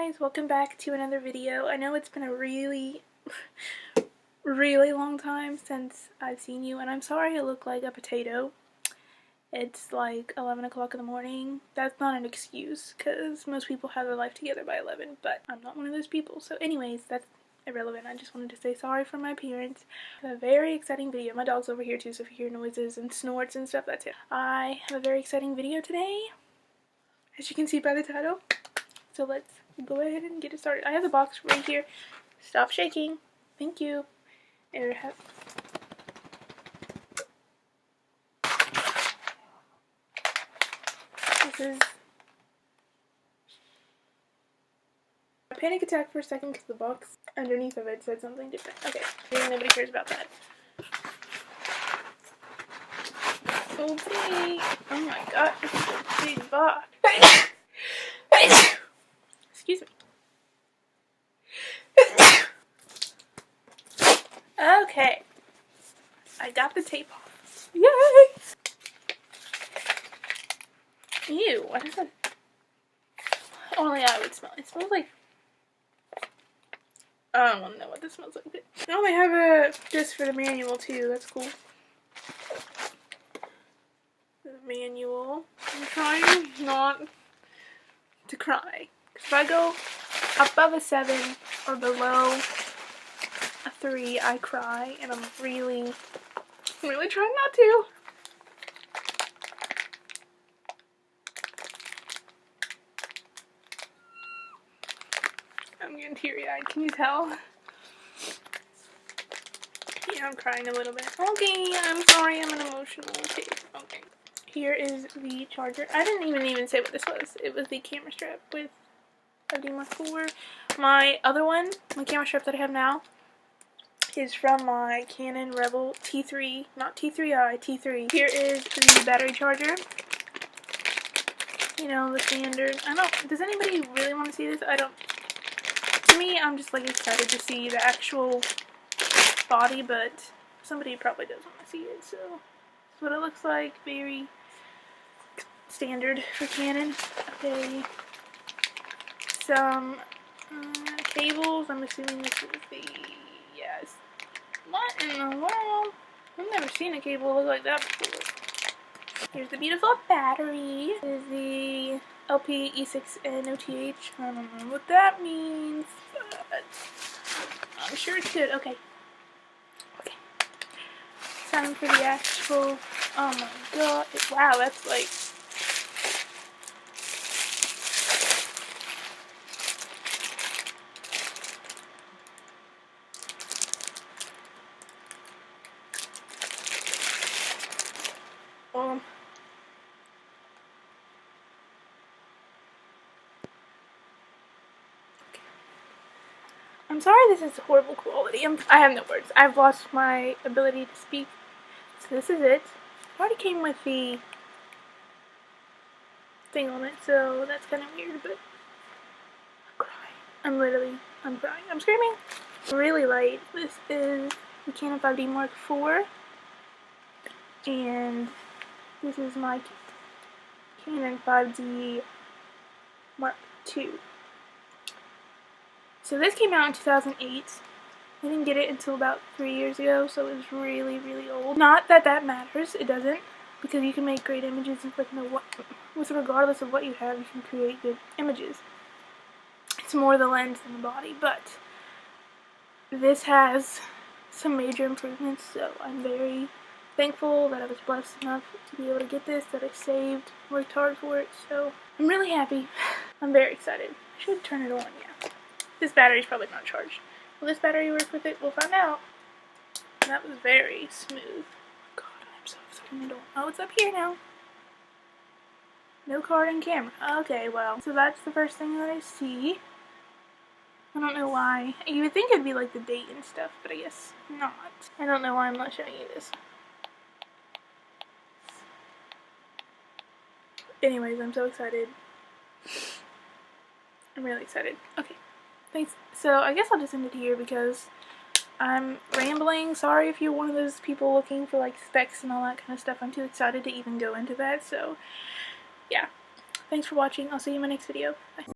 Guys, welcome back to another video. I know it's been a really long time since I've seen you, and I'm sorry I look like a potato. It's like 11 o'clock in the morning. That's not an excuse, because most people have their life together by 11, but I'm not one of those people. So anyways, that's irrelevant. I just wanted to say sorry for my appearance. I have a very exciting video. My dog's over here too, so if you hear noises and snorts and stuff, that's it. I have a very exciting video today, as you can see by the title. So let's go ahead and get it started. I have the box right here. Stop shaking. Thank you. This is a panic attack for a second because the box underneath of it said something different. Okay, nobody cares about that. Okay. Oh my god, this is a big box. Excuse me. Okay. I got the tape off. Yay! Ew, what is that? Only I would smell it. It smells like... I don't want to know what this smells like. Oh, they have a disc for the manual too. That's cool. The manual. I'm trying not to cry. Because if I go above a 7 or below a 3, I cry. And I'm really trying not to. I'm getting teary-eyed. Can you tell? Yeah, I'm crying a little bit. Okay, I'm sorry. I'm an emotional kid. Okay. Here is the charger. I didn't even say what this was. It was the camera strap with a Mark IV. My other one, my camera strap that I have now, is from my Canon Rebel T3, not T3i, T3. Here is the battery charger. You know, the standard. Does anybody really want to see this? To me, I'm just like excited to see the actual body, but somebody probably does want to see it, so that's what it looks like. Very standard for Canon. Okay. Some cables. I'm assuming this is the... Yes. What in the world? I've never seen a cable look like that before. Here's the beautiful battery. This is the LP E6N OTH. I don't know what that means, but I'm sure it's good. Okay. Okay. Time for the actual... Oh my god. Wow, that's like... I'm sorry this is horrible quality. I have no words. I've lost my ability to speak. So this is it. It already came with the thing on it, so that's kind of weird, but I'm crying. I'm crying. I'm screaming. Really light. This is the Canon 5D Mark IV, and this is my Canon 5D Mark II. So this came out in 2008. I didn't get it until about 3 years ago, so it was really old. Not that that matters, it doesn't, because you can make great images with regardless of what you have, you can create good images. It's more the lens than the body, but this has some major improvements, so I'm very thankful that I was blessed enough to be able to get this, that I saved, worked hard for it, so I'm really happy. I'm very excited. I should turn it on, yeah. This battery's probably not charged. Will this battery work with it? We'll find out. That was very smooth. God, I'm so excited. Oh, it's up here now. No card and camera. Okay, well, so that's the first thing that I see. I don't know why. You would think it'd be like the date and stuff, but I guess not. I don't know why I'm not showing you this. Anyways, I'm so excited. I'm really excited. Okay. Thanks. So I guess I'll just end it here because I'm rambling. Sorry if you're one of those people looking for like specs and all that kind of stuff. I'm too excited to even go into that. So yeah. Thanks for watching. I'll see you in my next video. Bye.